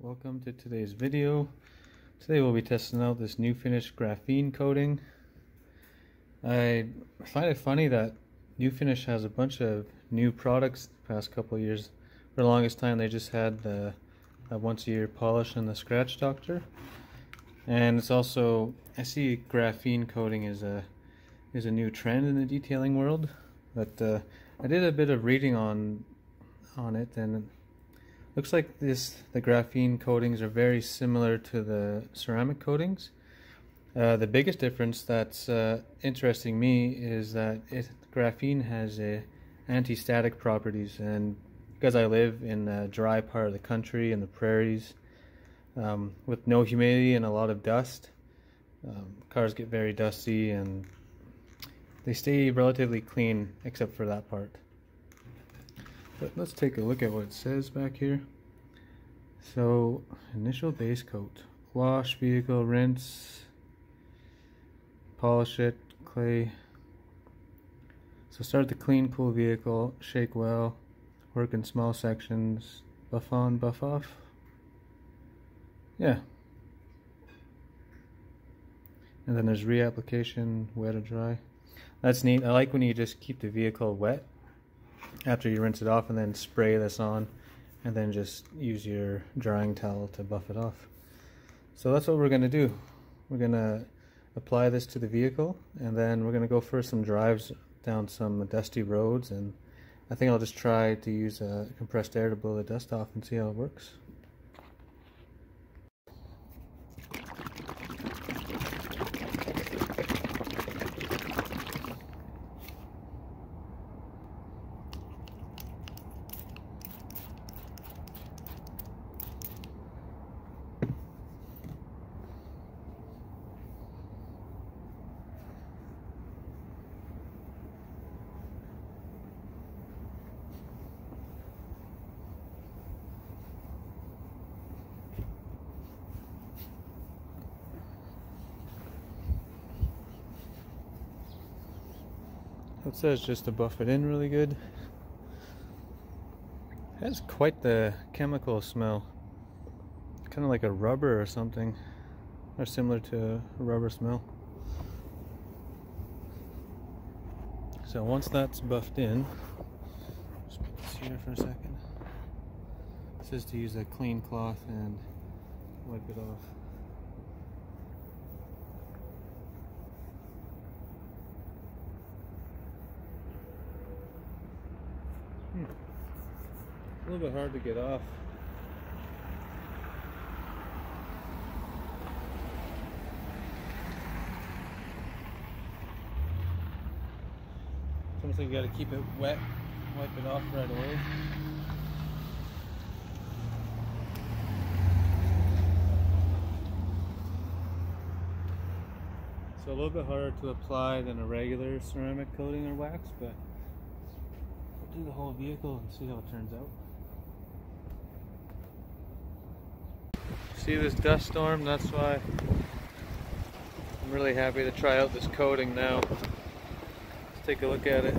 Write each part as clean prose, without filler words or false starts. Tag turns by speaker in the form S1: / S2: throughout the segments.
S1: Welcome to today's video. Today we'll be testing out this new finish graphene coating. I find it funny that New Finish has a bunch of new products the past couple of years. For the longest time they just had the once a year polish and the scratch doctor. And it's also, I see graphene coating is a new trend in the detailing world. But I did a bit of reading on it, and looks like the graphene coatings are very similar to the ceramic coatings. The biggest difference that's interesting me is that graphene has anti-static properties, and because I live in a dry part of the country in the prairies with no humidity and a lot of dust, cars get very dusty and they stay relatively clean except for that part. But let's take a look at what it says back here. So, initial base coat. Wash vehicle, rinse, polish it, clay. So start to clean, cool vehicle, shake well, work in small sections, buff on, buff off. Yeah. And then there's reapplication, wet or dry. That's neat. I like when you just keep the vehicle wet after you rinse it off, and then spray this on, and then just use your drying towel to buff it off. So that's what we're going to do. We're going to apply this to the vehicle, and then we're going to go for some drives down some dusty roads, and I think I'll just try to use compressed air to blow the dust off and see how it works. It says just to buff it in really good. It has quite the chemical smell. Kind of like a rubber or something. Or similar to a rubber smell. So once that's buffed in, just put this here for a second. It says to use a clean cloth and wipe it off. A little bit hard to get off. It's almost like you got to keep it wet, wipe it off right away. So a little bit harder to apply than a regular ceramic coating or wax, but we'll do the whole vehicle and see how it turns out. See this dust storm? That's why I'm really happy to try out this coating now. Let's take a look at it.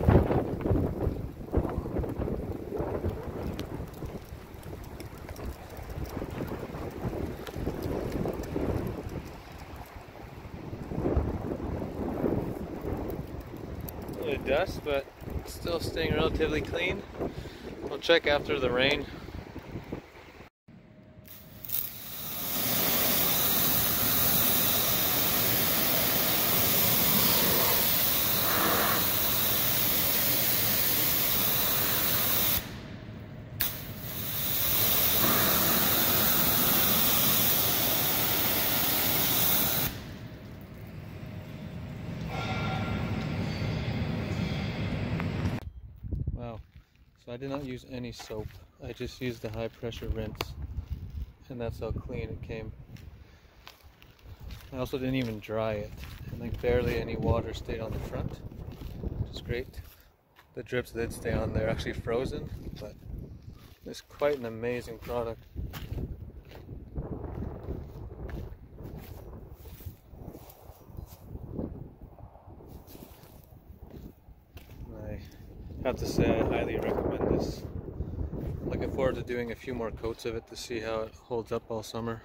S1: A little dust, but still staying relatively clean. We'll check after the rain. Wow, so I did not use any soap. I just used the high pressure rinse, and that's how clean it came. I also didn't even dry it, and like barely any water stayed on the front, which is great. The drips did stay on there, actually frozen, but it's quite an amazing product. I have to say I highly recommend this. Looking forward to doing a few more coats of it to see how it holds up all summer.